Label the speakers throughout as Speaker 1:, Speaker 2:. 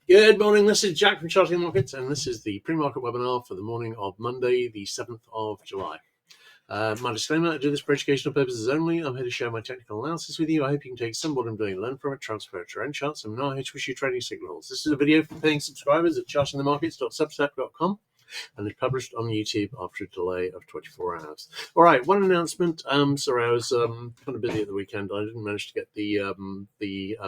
Speaker 1: Good morning, this is Jack from Charting Markets, and this is the pre-market webinar for the morning of Monday, the 7th of July. My disclaimer, I do this for educational purposes only. I'm here to share my technical analysis with you. I hope you can take some what I'm doing, learn from it, transfer it to your own charts. I'm not here to wish you trading signals. This is a video for paying subscribers at chartingthemarkets.substack.com. and it's published on YouTube after a delay of 24 hours. All right, one announcement. Sorry, I was kind of busy at the weekend. I didn't manage to get the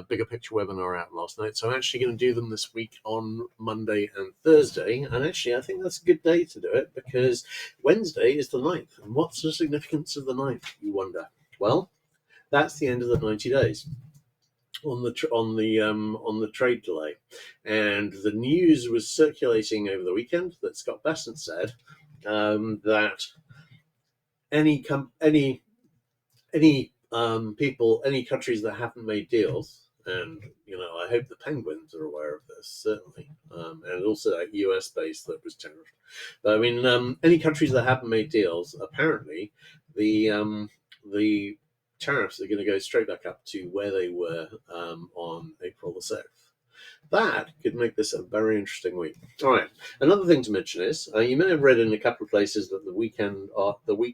Speaker 1: bigger picture webinar out last night, so I'm actually going to do them this week on Monday and Thursday. And actually, I think that's a good day to do it because Wednesday is the 9th. And what's the significance of the 9th, you wonder? Well, that's the end of the 90 days. On the trade delay, and the news was circulating over the weekend that Scott Bessent said that any countries that haven't made deals, and I hope the Penguins are aware of this certainly, and also that US base that was tariffed. But I mean, any countries that haven't made deals, apparently the tariffs are going to go straight back up to where they were on April the 6th. That could make this a very interesting week. All right. Another thing to mention is you may have read in a couple of places that the week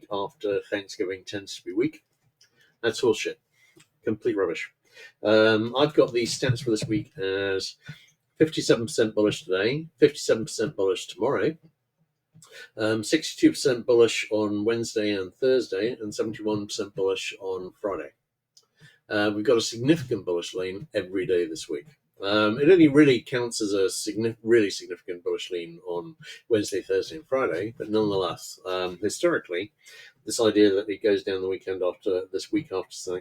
Speaker 1: after Thanksgiving tends to be weak. That's horseshit. Complete rubbish. I've got the stats for this week as 57% bullish today, 57% bullish tomorrow, 62% bullish on Wednesday and Thursday, and 71% bullish on Friday. We've got a significant bullish lean every day this week. It only really counts as a really significant bullish lean on Wednesday, Thursday, and Friday, but nonetheless, historically, this idea that it goes down the week after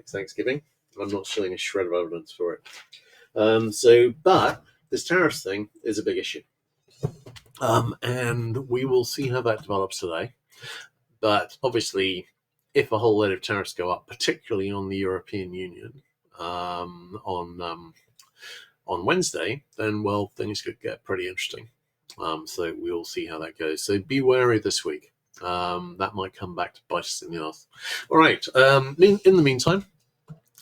Speaker 1: Thanksgiving, I'm not showing a shred of evidence for it. But this tariffs thing is a big issue. And we will see how that develops today. But obviously, if a whole load of tariffs go up, particularly on the European Union on Wednesday, then, well, things could get pretty interesting. So we'll see how that goes. So be wary this week. That might come back to bite us in the arse. All right. In the meantime,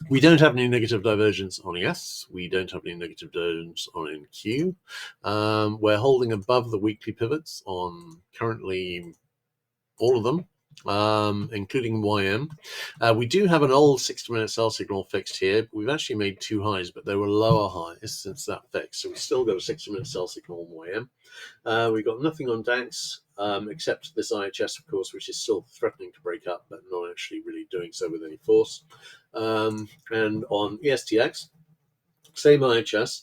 Speaker 1: we don't have any negative divergence on ES. We don't have any negative divergence on NQ. We're holding above the weekly pivots on currently all of them, including YM. We do have an old 60-minute sell signal fixed here. We've actually made two highs, but they were lower highs since that fix. So we've still got a 60-minute sell signal on YM. We've got nothing on DAX except this IHS, of course, which is still threatening to break up, but not actually really doing so with any force. And on ESTX, same IHS.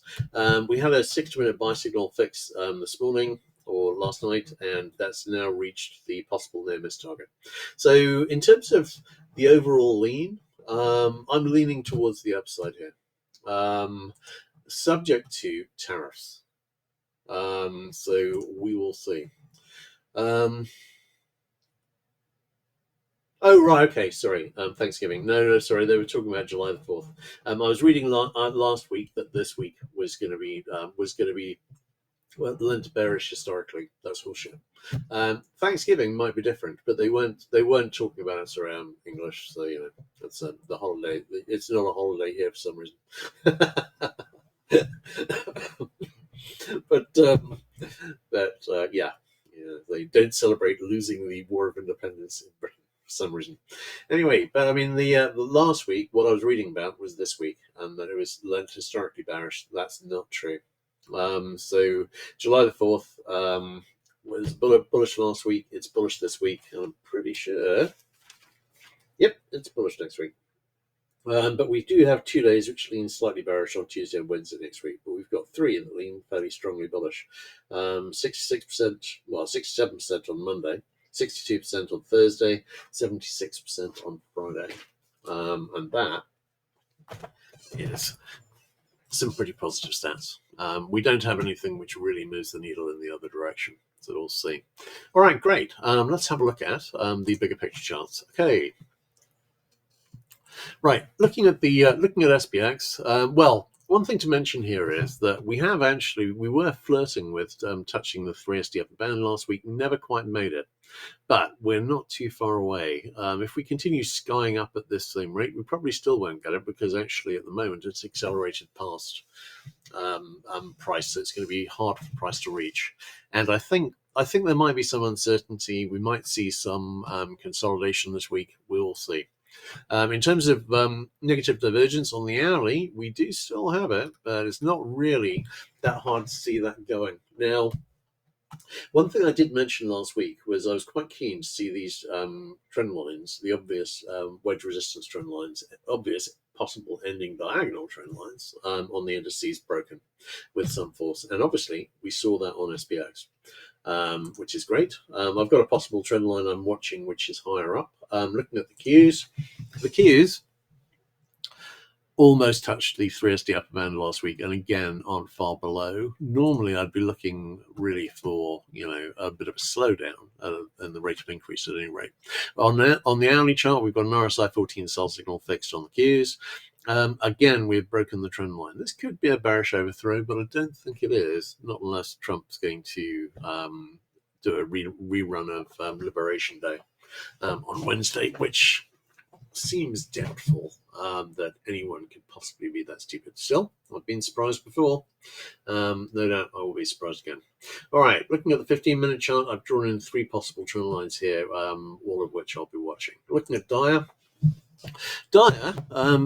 Speaker 1: We had a 60-minute buy signal fix this morning or last night, and that's now reached the possible near miss target. So in terms of the overall lean, I'm leaning towards the upside here, subject to tariffs. So we will see. Oh, right, okay, sorry, Thanksgiving. No, sorry, they were talking about July the 4th. I was reading last week that this week was going to be lent bearish historically. That's bullshit. Thanksgiving might be different, but they weren't talking about it around English, so that's the holiday. It's not a holiday here for some reason. but yeah, they don't celebrate losing the War of Independence in Britain for some reason. Anyway, but I mean, the last week, what I was reading about was this week, and that it was lent historically bearish. That's not true. So July the 4th was bullish last week. It's bullish this week, and I'm pretty sure. Yep, it's bullish next week. But we do have 2 days which lean slightly bearish on Tuesday and Wednesday next week. But we've got 3 that lean fairly strongly bullish. 67% on Monday, 62% on Thursday, 76% on Friday. And that is some pretty positive stats. We don't have anything which really moves the needle in the other direction. So we'll see. All right, great. Let's have a look at the bigger picture charts. Okay. Right, looking at SPX, well, one thing to mention here is that we were flirting with touching the 3SD upper band last week, never quite made it, but we're not too far away. If we continue skying up at this same rate, we probably still won't get it because actually at the moment it's accelerated past price, so it's going to be hard for the price to reach. And I think there might be some uncertainty. We might see some consolidation this week. We'll see. In terms of negative divergence on the hourly, we do still have it, but it's not really that hard to see that going. Now, one thing I did mention last week was I was quite keen to see these trend lines, the obvious wedge resistance trend lines, obvious possible ending diagonal trend lines on the indices broken with some force. And obviously, we saw that on SPX. Which is great. I've got a possible trend line I'm watching, which is higher up. Looking at the Qs almost touched the 3SD upper band last week, and again aren't far below. Normally, I'd be looking really for a bit of a slowdown in the rate of increase at any rate. On the hourly chart, we've got an RSI 14 sell signal fixed on the Qs. Again, we've broken the trend line. This could be a bearish overthrow, but I don't think it is, not unless Trump's going to do a rerun of Liberation Day on Wednesday, which seems doubtful that anyone could possibly be that stupid. Still, I've been surprised before. No doubt I will be surprised again. All right, looking at the 15-minute chart, I've drawn in 3 possible trend lines here, all of which I'll be watching. Looking at Dyer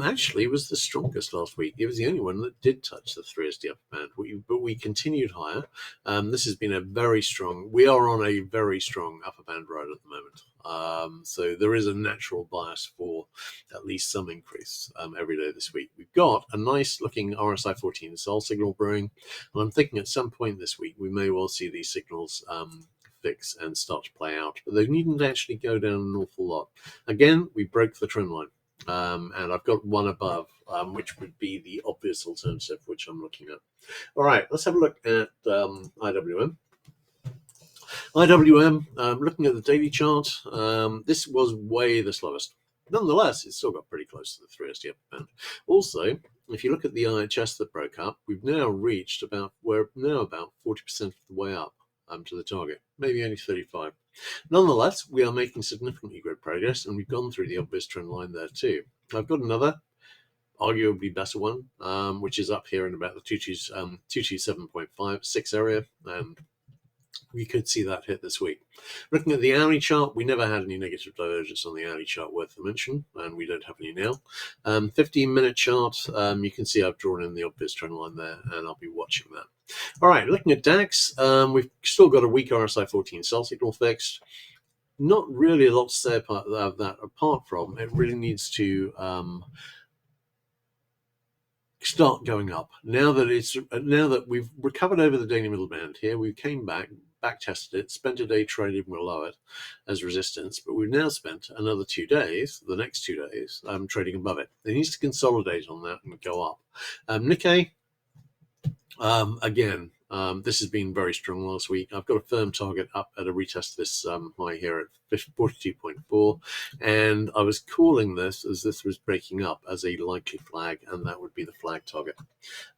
Speaker 1: actually was the strongest last week. It was the only one that did touch the 3SD upper band, but we continued higher. This has been we are on a very strong upper band ride at the moment. So there is a natural bias for at least some increase every day this week. We've got a nice looking RSI 14 sell signal brewing, and I'm thinking at some point this week we may well see these signals fix and start to play out, but they needn't actually go down an awful lot. Again, we broke the trend line, and I've got one above, which would be the obvious alternative, which I'm looking at. All right, let's have a look at IWM. Looking at the daily chart, this was way the slowest. Nonetheless, it's still got pretty close to the 3SD upper band. Also, if you look at the IHS that broke up, we're now about 40% of the way up to the target, maybe only 35. Nonetheless, we are making significantly good progress, and we've gone through the obvious trend line there too. I've got another, arguably better one, which is up here in about the 227.56 area, and we could see that hit this week. Looking at the hourly chart, we never had any negative divergence on the hourly chart worth the mention, and we don't have any now. 15-minute chart, you can see I've drawn in the obvious trend line there, and I'll be watching that. All right, looking at DAX, we've still got a weak RSI 14 sell signal fixed. Not really a lot to say about that, apart from it really needs to start going up. Now that we've recovered over the daily middle band here, we came back tested it, spent a day trading below it as resistance, but we've now spent another 2 days, the next 2 days, trading above it. It needs to consolidate on that and go up. Nikkei, again, this has been very strong last week. I've got a firm target up at a retest this high here at 42.4, and I was calling this as this was breaking up as a likely flag, and that would be the flag target.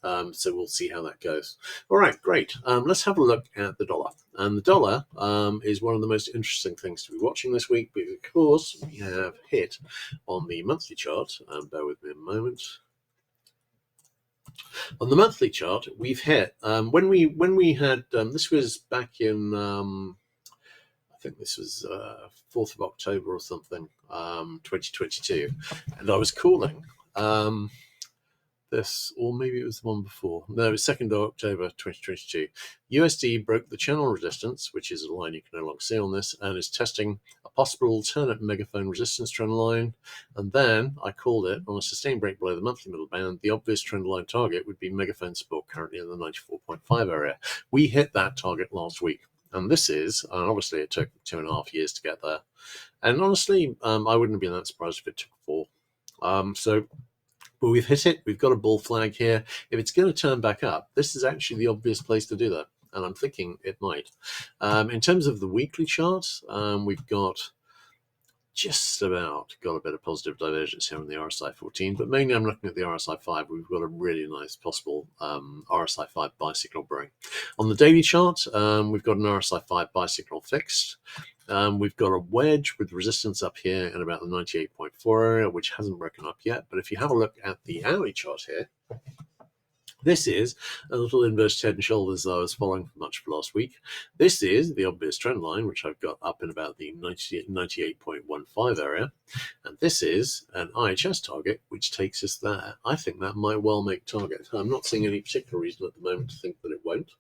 Speaker 1: So we'll see how that goes. All right, great. Let's have a look at the dollar. And the dollar is one of the most interesting things to be watching this week because we have hit on the monthly chart. Bear with me a moment. On the monthly chart, we've hit when we had this was back in I think this was 4th of October or something, 2022, and I was calling this, or maybe it was the one before. No, it was 2nd of October 2022. USD broke the channel resistance, which is a line you can no longer see on this, and is testing a possible alternate megaphone resistance trend line. And then I called it on a sustained break below the monthly middle band. The obvious trend line target would be megaphone support, currently in the 94.5 area. We hit that target last week. And this is, obviously it took 2.5 years to get there. And honestly, I wouldn't have been that surprised if it took 4. But we've hit it. We've got a bull flag here. If it's going to turn back up, this is actually the obvious place to do that. And I'm thinking it might. In terms of the weekly chart, we've got just about got a bit of positive divergence here on the RSI 14, but mainly I'm looking at the RSI 5. We've got a really nice possible RSI 5 buy signal brewing. On the daily chart, we've got an RSI 5 buy signal fixed. We've got a wedge with resistance up here at about the 98.4 area, which hasn't broken up yet. But if you have a look at the hourly chart here, This is a little inverted head and shoulders that I was following for much of last week. This is the obvious trend line, which I've got up in about the 98.15 area. And this is an IHS target, which takes us there. I think that might well make target. I'm not seeing any particular reason at the moment to think that it won't.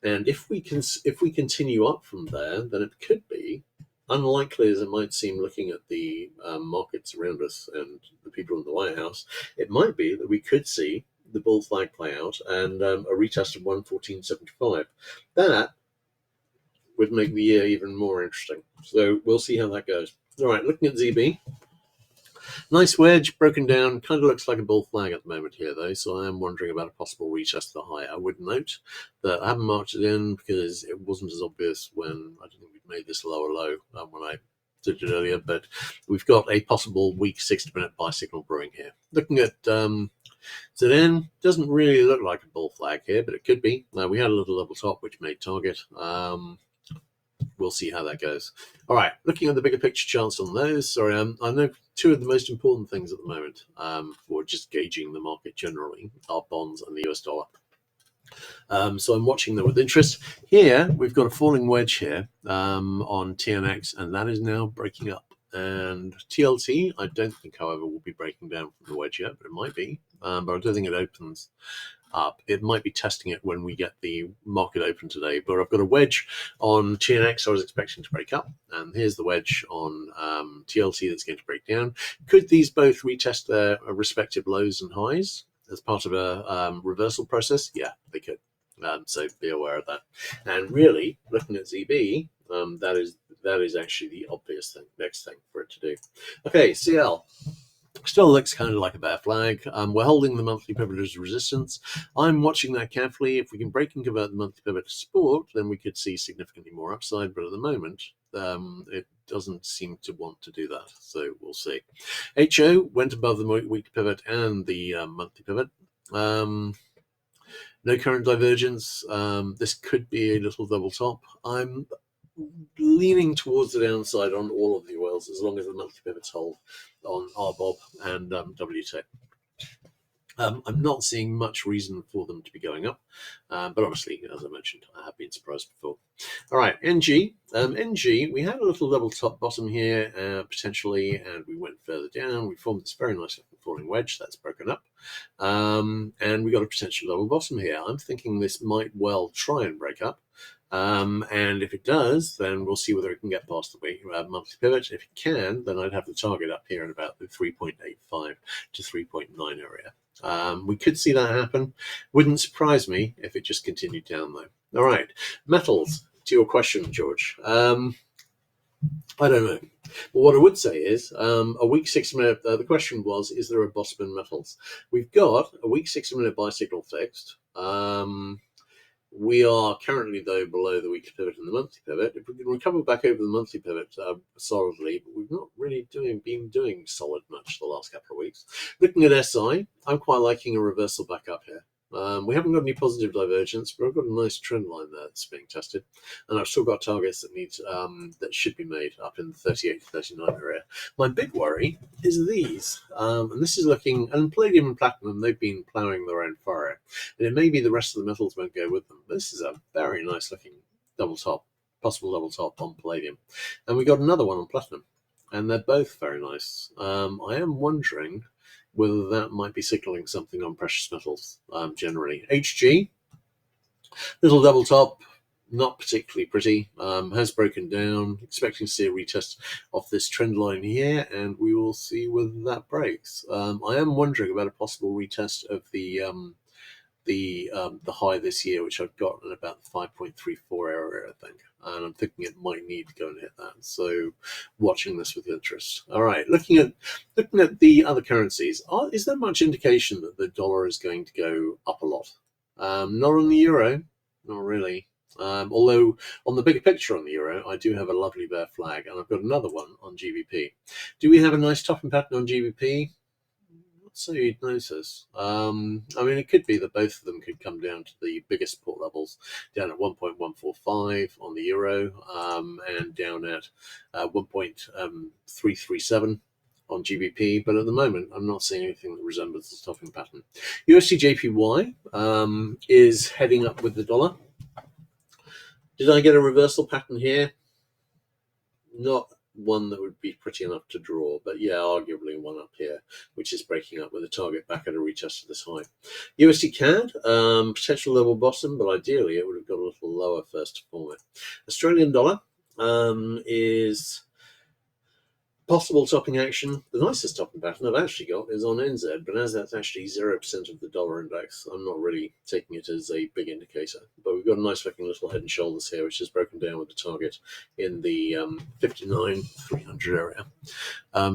Speaker 1: And if we continue up from there, then it could be, unlikely as it might seem looking at the markets around us and the people in the White House, it might be that we could see the bull flag play out and a retest of 114.75. That would make the year even more interesting. So we'll see how that goes. All right, looking at ZB. Nice wedge, broken down, kind of looks like a bull flag at the moment here though, so I am wondering about a possible retest to the high. I would note that I haven't marked it in because it wasn't as obvious when I didn't think we'd made this lower low when I did it earlier, but we've got a possible weak 60-minute buy signal brewing here. Looking at ZN, doesn't really look like a bull flag here, but it could be. We had a little double top which made target. We'll see how that goes. All right, looking at the bigger picture charts on those. Sorry, I know two of the most important things at the moment for just gauging the market generally are bonds and the US dollar. So I'm watching them with interest. Here, we've got a falling wedge here on TNX, and that is now breaking up. And TLT, I don't think, however, will be breaking down from the wedge yet, but it might be. But I don't think it opens up. It might be testing it when we get the market open today, but I've got a wedge on TNX I was expecting to break up, and here's the wedge on TLT that's going to break down. Could these both retest their respective lows and highs as part of a reversal process? Yeah, they could. So be aware of that. And really, looking at ZB, that is actually the obvious thing, next thing for it to do. Okay, CL. Still looks kind of like a bear flag. We're holding the monthly pivot as resistance. I'm watching that carefully. If we can break and convert the monthly pivot to support, then we could see significantly more upside. But at the moment, it doesn't seem to want to do that. So we'll see. HO went above the weekly pivot and the monthly pivot. No current divergence. This could be a little double top. I'm leaning towards the downside on all of the oils as long as the monthly pivots hold on RBOB and WT. I'm not seeing much reason for them to be going up, but obviously, as I mentioned, I have been surprised before. All right, NG. NG, we had a little double top bottom here, potentially, and we went further down. We formed this very nice falling wedge that's broken up, and we got a potential double bottom here. I'm thinking this might well try and break up. And if it does, then we'll see whether it can get past the monthly pivot. If it can, then I'd have the target up here at about the 3.85 to 3.9 area. We could see that happen. Wouldn't surprise me if it just continued down though. All right, metals. To your question, George. I don't know. But what I would say is a weak 60-minute. The question was, is there a bottom in metals? We've got a weak 60-minute buy signal fixed. We are currently, though, below the weekly pivot and the monthly pivot. If we can recover back over the monthly pivot solidly, but we've not really been doing solid much the last couple of weeks. Looking at SI, I'm quite liking a reversal back up here. We haven't got any positive divergence, but I've got a nice trend line there that's being tested, and I've still got targets that should be made up in the 38 to 39 area. My big worry is these, and this is looking, and palladium and platinum, they've been ploughing their own furrow, and it may be the rest of the metals won't go with them. This is a very nice looking double top, possible double top on palladium, and we got another one on platinum, and they're both very nice. I am wondering whether that might be signaling something on precious metals generally. HG, little double top, not particularly pretty, has broken down, expecting to see a retest of this trend line here, and we will see whether that breaks. I am wondering about a possible retest of the high this year, which I've got at about the 5.34 area, I think. And I'm thinking it might need to go and hit that. So watching this with interest. All right, looking at the other currencies, is there much indication that the dollar is going to go up a lot? Not on the euro, not really. Although on the bigger picture on the euro, I do have a lovely bear flag, and I've got another one on GBP. Do we have a nice topping pattern on GBP? So you'd notice. I mean, it could be that both of them could come down to the biggest support levels, down at 1.145 on the euro, and down at 1.337 on GBP, but at the moment I'm not seeing anything that resembles the stopping pattern. USD JPY is heading up with the dollar. Did I get a reversal pattern here? Not one that would be pretty enough to draw, but yeah, arguably one up here, which is breaking up with a target back at a retest of this high. USD CAD, potential level bottom, but ideally it would have got a little lower first to form it. Australian dollar is possible topping action. The nicest topping pattern I've actually got is on NZ, but as that's actually 0% of the dollar index, I'm not really taking it as a big indicator. But we've got a nice looking little head and shoulders here, which is broken down with the target in the 59,300 area.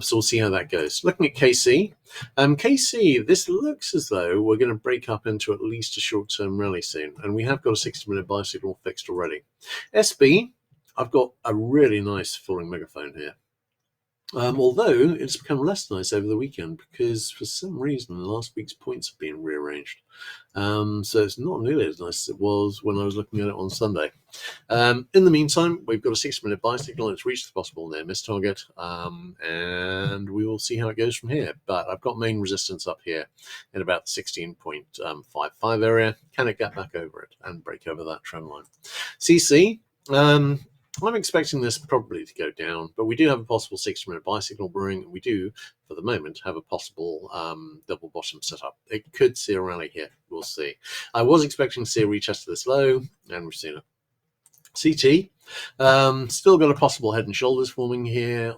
Speaker 1: So we'll see how that goes. Looking at KC. KC, this looks as though we're going to break up into at least a short-term rally soon, and we have got a 60-minute buy signal fixed already. SB, I've got a really nice falling megaphone here. Although it's become less nice over the weekend because for some reason last week's points have been rearranged. So it's not nearly as nice as it was when I was looking at it on Sunday. In the meantime, we've got a 6-minute buy signal. It's reached the possible near miss target, and we will see how it goes from here. But I've got main resistance up here in about the 16.55 area. Can it get back over it and break over that trend line? CC. I'm expecting this probably to go down, but we do have a possible 60-minute buy signal brewing, and we do, for the moment, have a possible double bottom setup. It could see a rally here. We'll see. I was expecting to see a retest of this low, and we've seen it. CT, still got a possible head and shoulders forming here,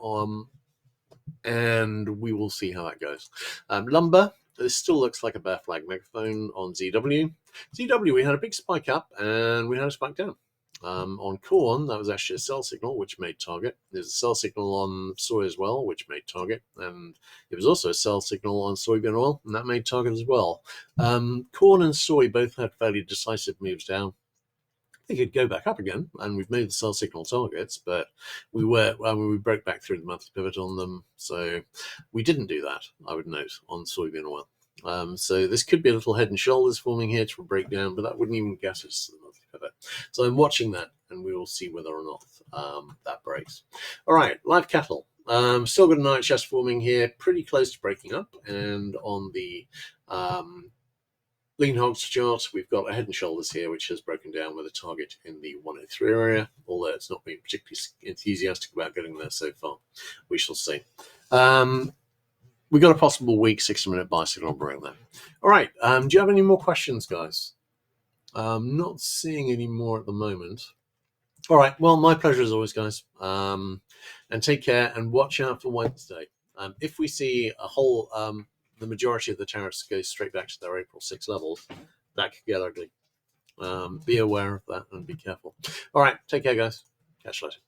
Speaker 1: and we will see how that goes. Lumber, this still looks like a bear flag megaphone on ZW. ZW, we had a big spike up, and we had a spike down. On corn, that was actually a sell signal, which made target. There's a sell signal on soy as well, which made target. And it was also a sell signal on soybean oil, and that made target as well. Corn and soy both had fairly decisive moves down. They could go back up again, and we've made the sell signal targets, but we broke back through the monthly pivot on them. So we didn't do that, I would note, on soybean oil. So this could be a little head and shoulders forming here to a breakdown, but that wouldn't even get us to the monthly pivot. So I'm watching that, and we will see whether or not that breaks. All right, live cattle. Still got an IHS forming here, pretty close to breaking up, and on the lean hogs chart, we've got a head and shoulders here, which has broken down with a target in the 103 area, although it's not been particularly enthusiastic about getting there so far. We shall see. We got a possible weak 60-minute buy signal brewing there. All right. Do you have any more questions, guys? Not seeing any more at the moment. All right. Well, my pleasure as always, guys. And take care and watch out for Wednesday. If we see the majority of the tariffs go straight back to their April 6 levels, that could get ugly. Be aware of that and be careful. All right. Take care, guys. Catch you later.